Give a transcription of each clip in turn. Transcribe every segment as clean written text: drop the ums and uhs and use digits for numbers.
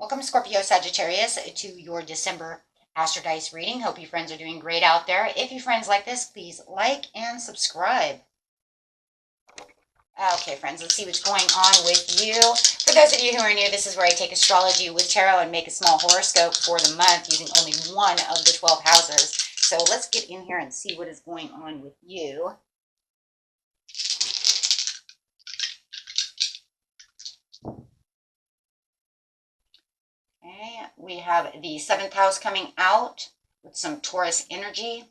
Welcome, Scorpio, Sagittarius, to your December Astro Dice reading. Hope you friends are doing great out there. If you friends like this, please like and subscribe. Okay, friends, let's see what's going on with you. For those of you who are new, this is where I take astrology with tarot and make a small horoscope for the month using only one of the 12 houses. So let's get in here and see what is going on with you. Okay, we have the 7th house coming out with some Taurus energy.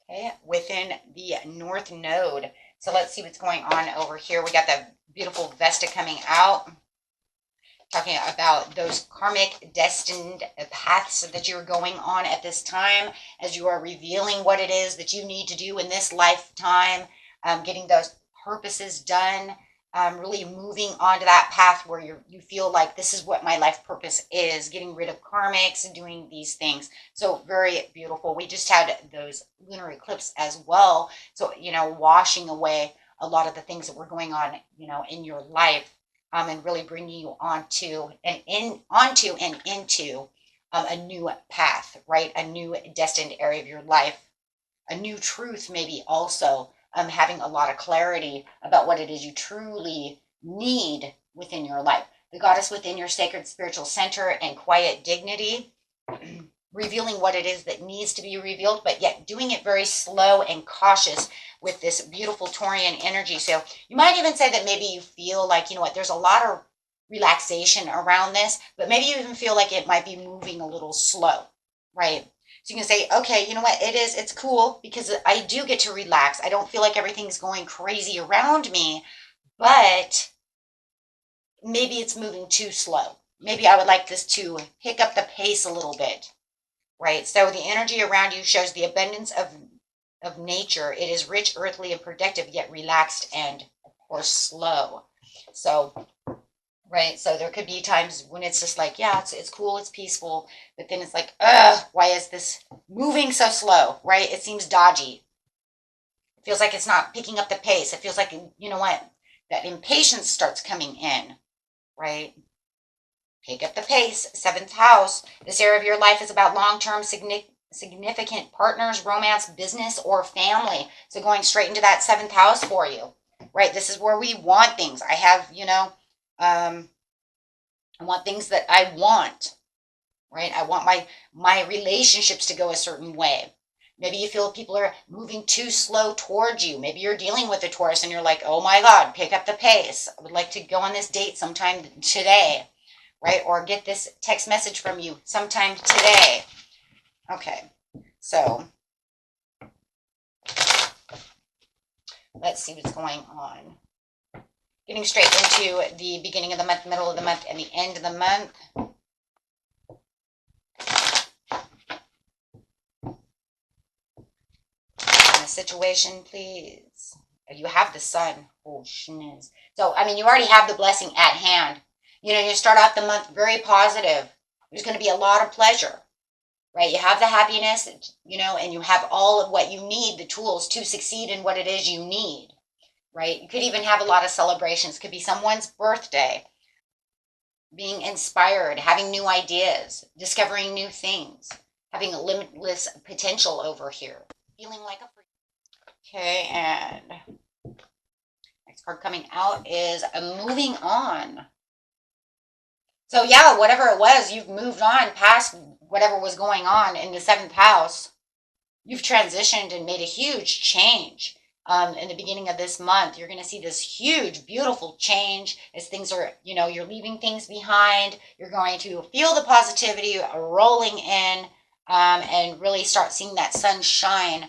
Okay, within the North Node. So let's see what's going on over here. We got the beautiful Vesta coming out, talking about those karmic destined paths that you're going on at this time as you are revealing what it is that you need to do in this lifetime, getting those purposes done. Really moving on to that path where you feel like this is what my life purpose is, getting rid of karmics and doing these things. So very beautiful. We just had those lunar eclipse as well. So, washing away a lot of the things that were going on, in your life, and really bringing you onto and into a new path, right? A new destined area of your life, a new truth, maybe also. Having a lot of clarity about what it is you truly need within your life. The goddess within your sacred spiritual center and quiet dignity, revealing what it is that needs to be revealed, but yet doing it very slow and cautious with this beautiful Taurian energy. So you might even say that maybe you feel like, there's a lot of relaxation around this, but maybe you even feel like it might be moving a little slow, right? So you can say, okay, you know what, it's cool because I do get to relax. I don't feel like everything's going crazy around me, but maybe it's moving too slow. Maybe I would like this to pick up the pace a little bit, right? So the energy around you shows the abundance of nature. It is rich, earthly, and productive, yet relaxed and, of course, slow. So right, so there could be times when it's just like, yeah, it's cool, it's peaceful, but then it's like, why is this moving so slow, right? It seems dodgy. It feels like it's not picking up the pace. It feels like, that impatience starts coming in, right? Pick up the pace. 7th house. This area of your life is about long-term significant partners, romance, business, or family. So going straight into that 7th house for you, right? This is where we want things. I have, I want things that I want, right? I want my relationships to go a certain way. Maybe you feel people are moving too slow towards you. Maybe you're dealing with a Taurus and you're like, oh my God, pick up the pace. I would like to go on this date sometime today, right? Or get this text message from you sometime today. Okay, so let's see what's going on. Getting straight into the beginning of the month, middle of the month, and the end of the month. And the situation, please. You have the sun. Oh, schniz. So, you already have the blessing at hand. You start off the month very positive. There's going to be a lot of pleasure, right? You have the happiness, and you have all of what you need, the tools to succeed in what it is you need. Right? You could even have a lot of celebrations. Could be someone's birthday, being inspired, having new ideas, discovering new things, having a limitless potential over here, feeling like a freak. Okay, and next card coming out is moving on. So yeah, whatever it was, you've moved on past whatever was going on in the 7th house. You've transitioned and made a huge change. In the beginning of this month, you're going to see this huge, beautiful change as things are, you're leaving things behind. You're going to feel the positivity rolling in, and really start seeing that sun shine.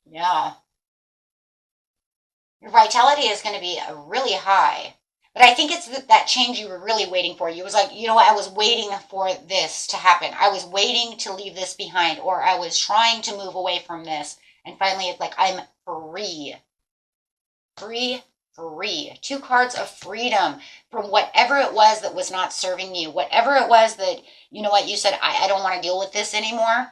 Yeah. Your vitality is going to be really high. But I think it's that change you were really waiting for. You was like, I was waiting for this to happen. I was waiting to leave this behind, or I was trying to move away from this. And finally, it's like, I'm free. Free. 2 cards of freedom from whatever it was that was not serving you. Whatever it was that, you said, I don't want to deal with this anymore.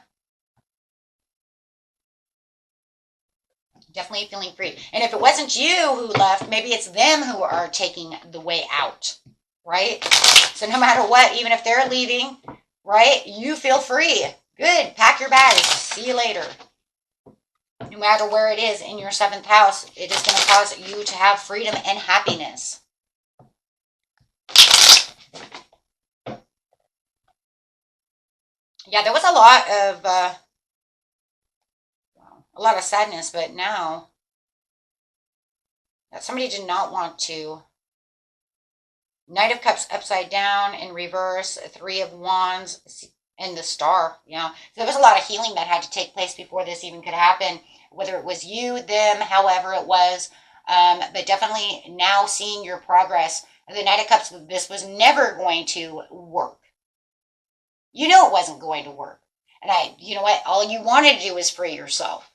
Definitely feeling free. And if it wasn't you who left, maybe it's them who are taking the way out, right? So no matter what, even if they're leaving, right, you feel free. Good. Pack your bags. See you later. No matter where it is in your 7th house, it is going to cause you to have freedom and happiness. Yeah, there was a lot of sadness, but now that somebody did not want to. Knight of Cups upside down in reverse, 3 of Wands, and the Star. So there was a lot of healing that had to take place before this even could happen, whether it was you, them, however it was. But definitely now seeing your progress. The Knight of Cups, this was never going to work. You know it wasn't going to work. And you know what? All you wanted to do was free yourself.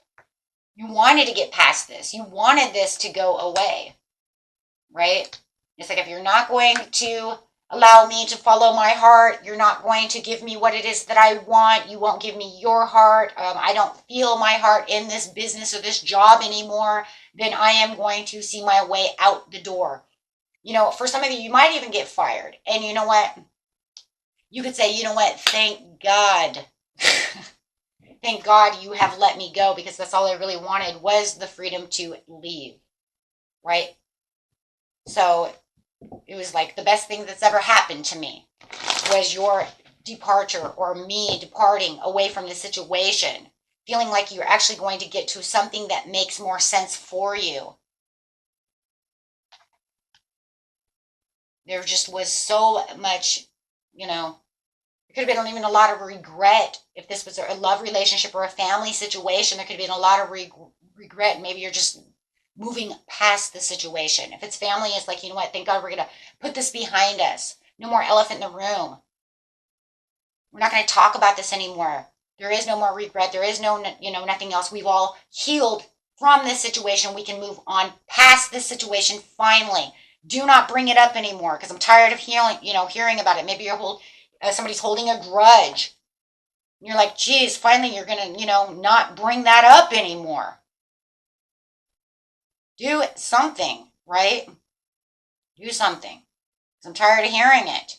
You wanted to get past this. You wanted this to go away, right? It's like, if you're not going to allow me to follow my heart, you're not going to give me what it is that I want, you won't give me your heart, I don't feel my heart in this business or this job anymore, then I am going to see my way out the door. For some of you, you might even get fired. And you know what? You could say, you know what? Thank God. Thank God you have let me go, because that's all I really wanted, was the freedom to leave, right? So it was like the best thing that's ever happened to me was your departure, or me departing away from the situation, feeling like you're actually going to get to something that makes more sense for you. There just was so much, there could have been even a lot of regret. If this was a love relationship or a family situation, there could have been a lot of regret. Maybe you're just moving past the situation. If it's family, it's like, you know what, thank God we're going to put this behind us. No more elephant in the room. We're not going to talk about this anymore. There is no more regret. There is no, nothing else. We've all healed from this situation. We can move on past this situation finally. Do not bring it up anymore, because I'm tired of hearing about it. Maybe somebody's holding a grudge. And you're like, geez, finally you're going to, not bring that up anymore. Do something, right? Do something. Because I'm tired of hearing it.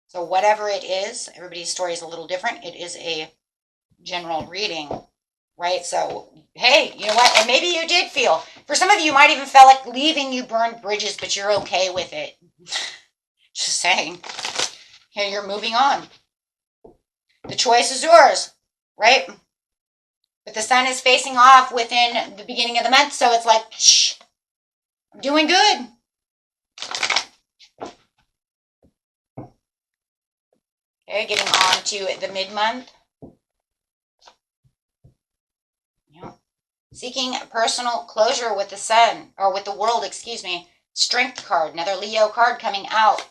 So whatever it is, everybody's story is a little different. It is a general reading, right? So, hey, you know what? And maybe you did feel, for some of you might even feel like leaving, you burned bridges, but you're okay with it. Just saying. Okay, you're moving on. The choice is yours, right? But the sun is facing off within the beginning of the month, so it's like, shh, I'm doing good. Okay, getting on to the mid-month. Seeking personal closure with the sun, or with the world, excuse me. Strength card, another Leo card coming out.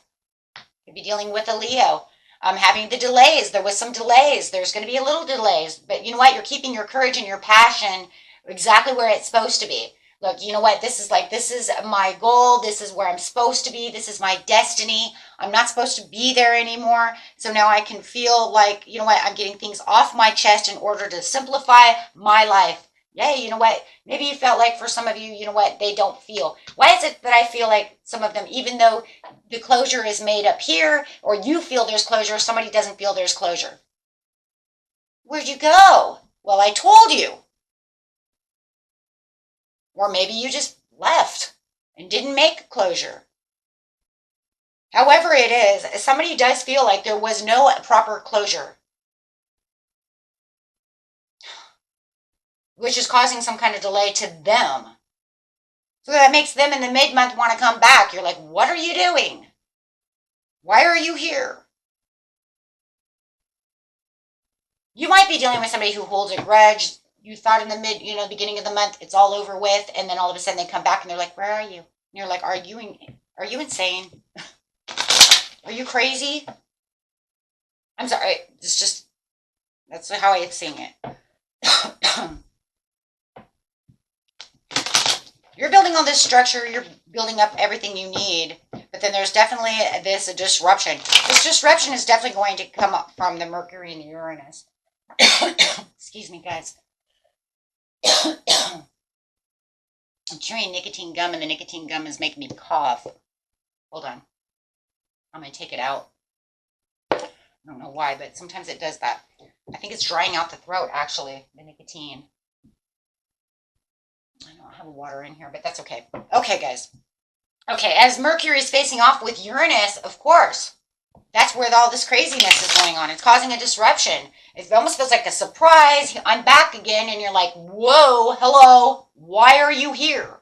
Could be dealing with a Leo. Having the delays. There was some delays. There's going to be a little delays. But you know what? You're keeping your courage and your passion exactly where it's supposed to be. Look, you know what? This is my goal. This is where I'm supposed to be. This is my destiny. I'm not supposed to be there anymore. So now I can feel like, you know what? I'm getting things off my chest in order to simplify my life. Yeah, you know what? Maybe you felt like for some of you, you know what? They don't feel. Why is it that I feel like some of them, even though the closure is made up here, or you feel there's closure, somebody doesn't feel there's closure? Where'd you go? Well, I told you. Or maybe you just left and didn't make closure. However it is, somebody does feel like there was no proper closure, which is causing some kind of delay to them. So that makes them in the mid-month want to come back. You're like, what are you doing? Why are you here? You might be dealing with somebody who holds a grudge. You thought in the beginning of the month, it's all over with, and then all of a sudden they come back and they're like, where are you? And you're like, are you insane? Are you crazy? I'm sorry. That's how I'm seeing it. You're building all this structure, you're building up everything you need, but then there's definitely this disruption. This disruption is definitely going to come up from the Mercury and the Uranus. Excuse me, guys. I'm chewing nicotine gum, and the nicotine gum is making me cough. Hold on. I'm going to take it out. I don't know why, but sometimes it does that. I think it's drying out the throat, actually, the nicotine. I don't have water in here, but that's okay. Okay, guys. Okay, as Mercury is facing off with Uranus, of course, that's where all this craziness is going on. It's causing a disruption. It almost feels like a surprise. I'm back again, and you're like, whoa, hello, why are you here?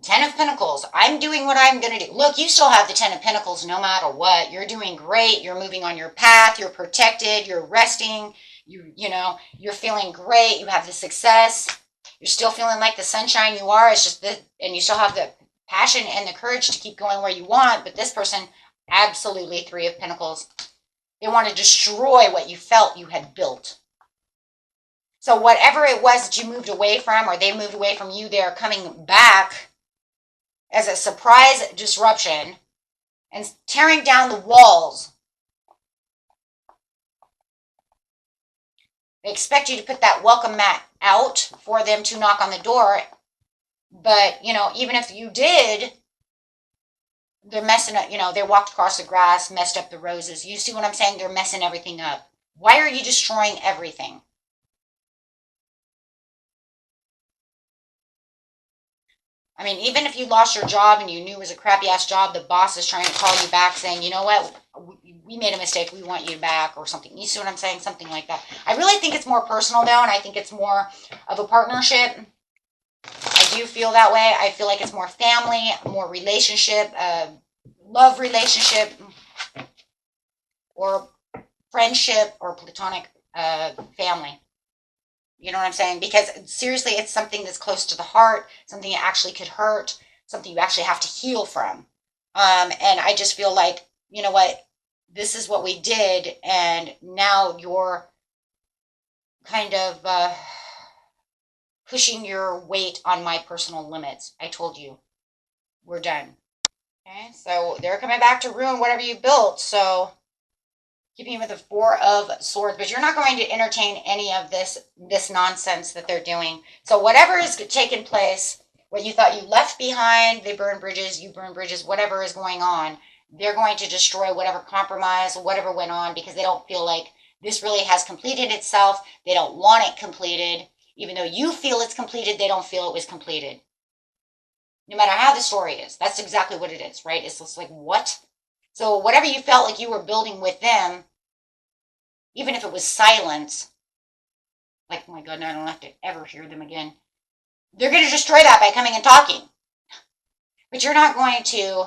Ten of Pentacles. I'm doing what I'm going to do. Look, you still have the Ten of Pentacles no matter what. You're doing great. You're moving on your path. You're protected. You're resting. You know, you're feeling great. You have the success. You're still feeling like the sunshine you are. It's just that, and you still have the passion and the courage to keep going where you want. But this person, absolutely Three of Pentacles. They want to destroy what you felt you had built. So whatever it was that you moved away from, or they moved away from you, they're coming back as a surprise disruption and tearing down the walls. They expect you to put that welcome mat out for them to knock on the door. But, you know, even if you did, they're messing up. You know, they walked across the grass, messed up the roses. You see what I'm saying? They're messing everything up. Why are you destroying everything? I mean, even if you lost your job and you knew it was a crappy ass job, the boss is trying to call you back saying, you know what, we made a mistake, we want you back, or something. You see what I'm saying? Something like that. I really think it's more personal though, and I think it's more of a partnership. I do feel that way. I feel like it's more family, more relationship, love relationship, or friendship, or platonic family. You know what I'm saying? Because seriously, it's something that's close to the heart, something that actually could hurt, something you actually have to heal from. And I just feel like, you know what, this is what we did, and now you're kind of pushing your weight on my personal limits. I told you, we're done. Okay, so they're coming back to ruin whatever you built, so keeping with the Four of Swords, but you're not going to entertain any of this nonsense that they're doing. So whatever is taking place, what you thought you left behind, they burn bridges, you burn bridges, whatever is going on, they're going to destroy whatever compromise, whatever went on, because they don't feel like this really has completed itself. They don't want it completed. Even though you feel it's completed, they don't feel it was completed. No matter how the story is, that's exactly what it is, right? It's just like, what? So whatever you felt like you were building with them, even if it was silence, like, oh my God, now I don't have to ever hear them again. They're going to destroy that by coming and talking. But you're not going to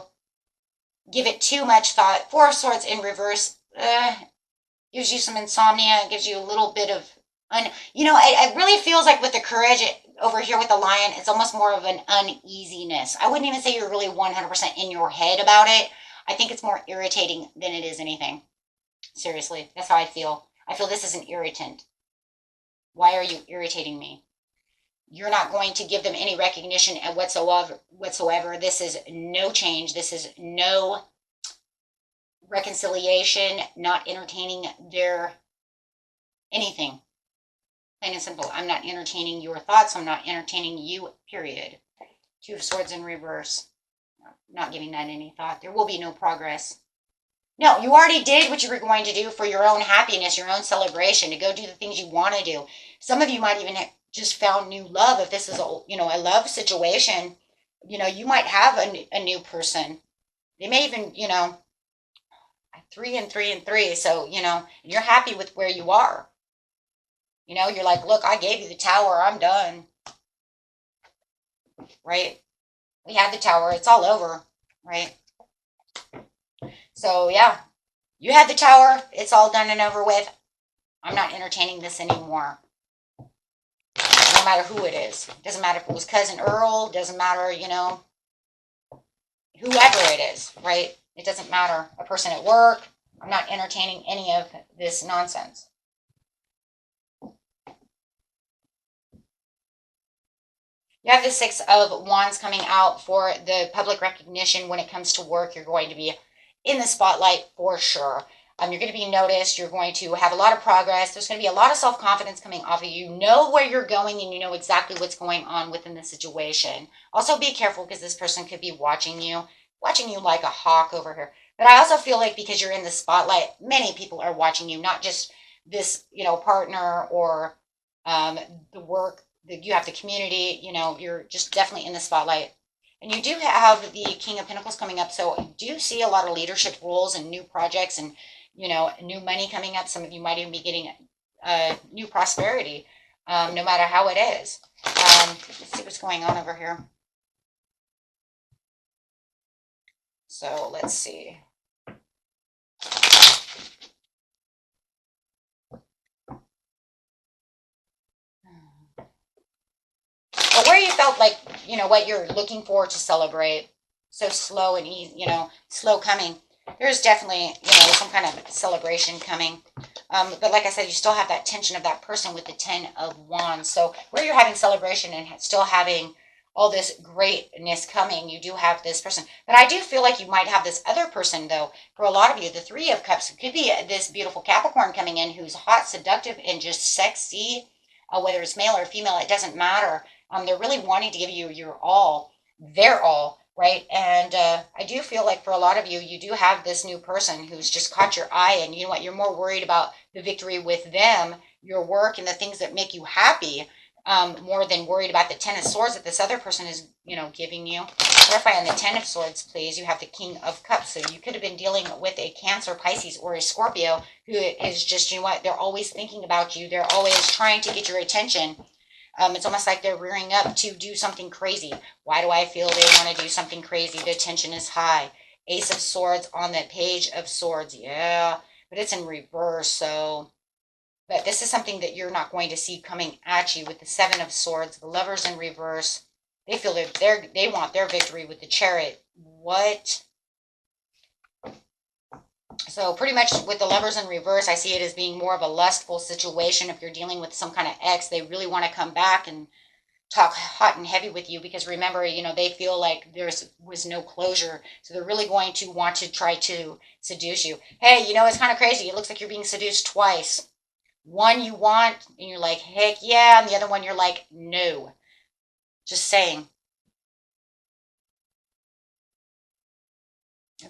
give it too much thought. Four of Swords in reverse gives you some insomnia. It gives you a little bit of, you know, it really feels like with the courage over here with the Lion, it's almost more of an uneasiness. I wouldn't even say you're really 100% in your head about it. I think it's more irritating than it is anything. Seriously, that's how I feel. I feel this is an irritant. Why are you irritating me? You're not going to give them any recognition whatsoever. This is no change. This is no reconciliation, not entertaining their anything. Plain and simple. I'm not entertaining your thoughts. I'm not entertaining you, period. Two of Swords in reverse. Not giving that any thought. There will be no progress. No, you already did what you were going to do for your own happiness, your own celebration, to go do the things you want to do. Some of you might even have just found new love. If this is a, you know, a love situation, you know, you might have a new person. They may even, you know, 3 and 3 and 3. So, you know, you're happy with where you are. You know, you're like, look, I gave you the Tower. I'm done. Right? We had the Tower. It's all over. Right? So, yeah. You had the Tower. It's all done and over with. I'm not entertaining this anymore. No matter who it is. Doesn't matter if it was Cousin Earl. Doesn't matter, you know, whoever it is. Right? It doesn't matter. A person at work. I'm not entertaining any of this nonsense. You have the Six of Wands coming out for the public recognition. When it comes to work, you're going to be in the spotlight for sure. You're going to be noticed. You're going to have a lot of progress. There's going to be a lot of self-confidence coming off of you. You know where you're going and you know exactly what's going on within the situation. Also be careful because this person could be watching you like a hawk over here. But I also feel like because you're in the spotlight, many people are watching you, not just this, partner or the work that you have, the community, you're just definitely in the spotlight. And you do have the King of Pentacles coming up. So I do see a lot of leadership roles and new projects and, new money coming up. Some of you might even be getting new prosperity, no matter how it is. Let's see what's going on over here. So let's see. But where you felt like, what you're looking for to celebrate, so slow and easy, slow coming. There's definitely, some kind of celebration coming. But like I said, you still have that tension of that person with the 10 of Wands. So where you're having celebration and still having all this greatness coming, you do have this person. But I do feel like you might have this other person, though. For a lot of you, the 3 of Cups could be this beautiful Capricorn coming in who's hot, seductive, and just sexy. Whether it's male or female, it doesn't matter. They're really wanting to give you your all, their all, right? And I do feel like for a lot of you, you do have this new person who's just caught your eye, and you know what? You're more worried about the victory with them, your work, and the things that make you happy, more than worried about the 10 of Swords that this other person is, giving you. Clarify on the 10 of Swords, please. You have the King of Cups, so you could have been dealing with a Cancer, Pisces, or a Scorpio who is just, they're always thinking about you. They're always trying to get your attention. It's almost like they're rearing up to do something crazy. Why do I feel they want to do something crazy? The tension is high. Ace of Swords on the Page of Swords. Yeah, but it's in reverse. So, but this is something that you're not going to see coming at you with the 7 of Swords. The Lovers in reverse. They feel that they want their victory with the Chariot. What? So pretty much with the Lovers in reverse, I see it as being more of a lustful situation. If you're dealing with some kind of ex, they really want to come back and talk hot and heavy with you because remember, they feel like there was no closure. So they're really going to want to try to seduce you. Hey, it's kind of crazy. It looks like you're being seduced twice. One you want, and you're like, heck yeah. And the other one, you're like, no. Just saying.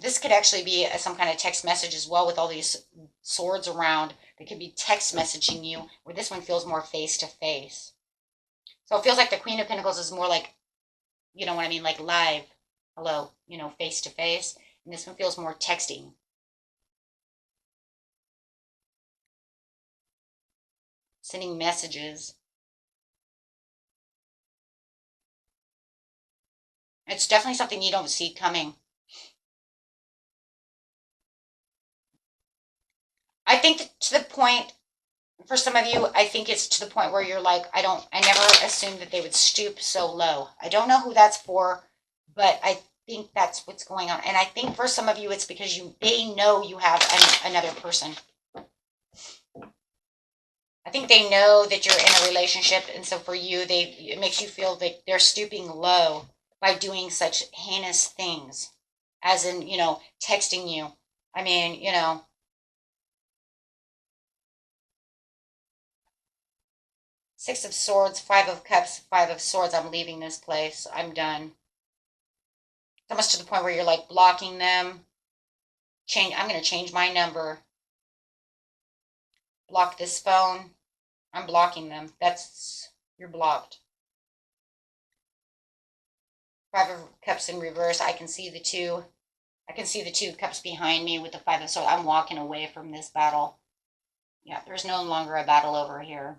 This could actually be some kind of text message as well with all these swords around. They could be text messaging you, where this one feels more face to face. So it feels like the Queen of Pentacles is more like, you know what I mean, like live, hello, face to face. And this one feels more texting. Sending messages. It's definitely something you don't see coming. I think to the point, for some of you, I think it's to the point where you're like, I never assumed that they would stoop so low. I don't know who that's for, but I think that's what's going on. And I think for some of you, it's because they know you have another person. I think they know that you're in a relationship, and so for you, it makes you feel that they're stooping low by doing such heinous things, as in, texting you. I mean, Six of Swords, Five of Cups, Five of Swords. I'm leaving this place. I'm done. It's almost to the point where you're like blocking them. I'm going to change my number. Block this phone. I'm blocking them. You're blocked. Five of Cups in reverse. I can see the two. I can see the 2 cups behind me with the 5 of Swords. I'm walking away from this battle. Yeah, there's no longer a battle over here.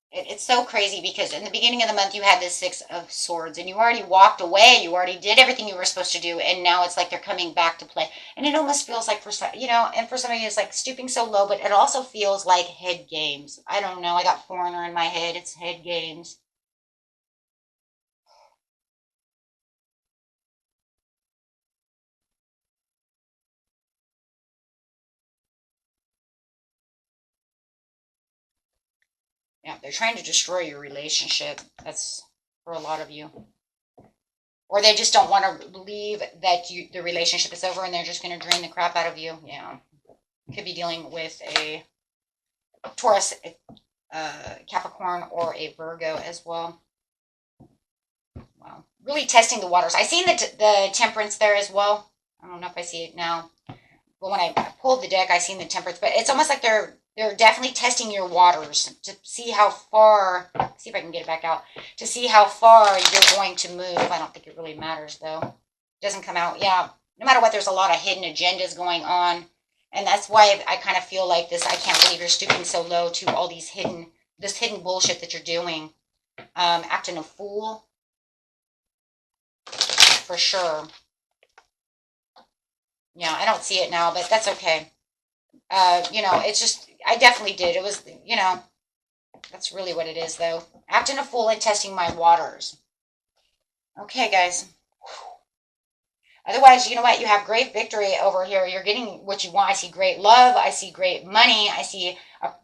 It's so crazy because in the beginning of the month you had this 6 of Swords and you already walked away. You already did everything you were supposed to do, and now it's like they're coming back to play. And it almost feels like for some, and for some of you it's like stooping so low, but it also feels like head games. I don't know. I got foreigner in my head. It's head games. Yeah, they're trying to destroy your relationship. That's for a lot of you. or they just don't want to believe that the relationship is over and they're just going to drain the crap out of you. Yeah. Could be dealing with a Taurus, Capricorn, or a Virgo as well. Wow. Really testing the waters. I seen the temperance there as well. I don't know if I see it now. But when I pulled the deck, I seen the temperance. But it's almost like they're definitely testing your waters to see how far, see if I can get it back out, to see how far you're going to move. I don't think it really matters, though. It doesn't come out. Yeah, no matter what, there's a lot of hidden agendas going on. And that's why I kind of feel like this. I can't believe you're stooping so low to all these this hidden bullshit that you're doing. Acting a fool. For sure. Yeah, I don't see it now, but that's okay. It's just, I definitely did. It was, that's really what it is, though. Acting a fool and testing my waters. Okay, guys. Otherwise, you know what? You have great victory over here. You're getting what you want. I see great love. I see great money. I see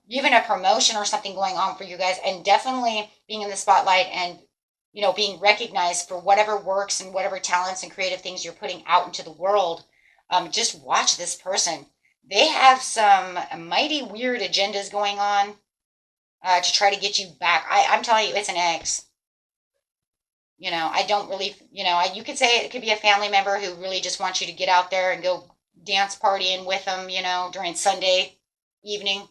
even a promotion or something going on for you guys. And definitely being in the spotlight and, being recognized for whatever works and whatever talents and creative things you're putting out into the world. Just watch this person. They have some mighty weird agendas going on to try to get you back. I'm telling you, it's an ex. I don't really, you could say it could be a family member who really just wants you to get out there and go dance partying with them, during Sunday evening.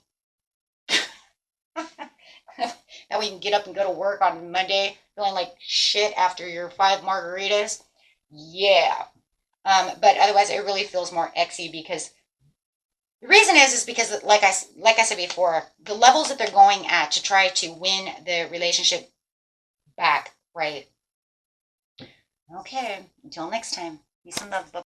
That way you can get up and go to work on Monday feeling like shit after your 5 margaritas. Yeah. But otherwise, it really feels more exy because the reason is because, like I said before, the levels that they're going at to try to win the relationship back, right? Okay, until next time. Peace and love. Bye.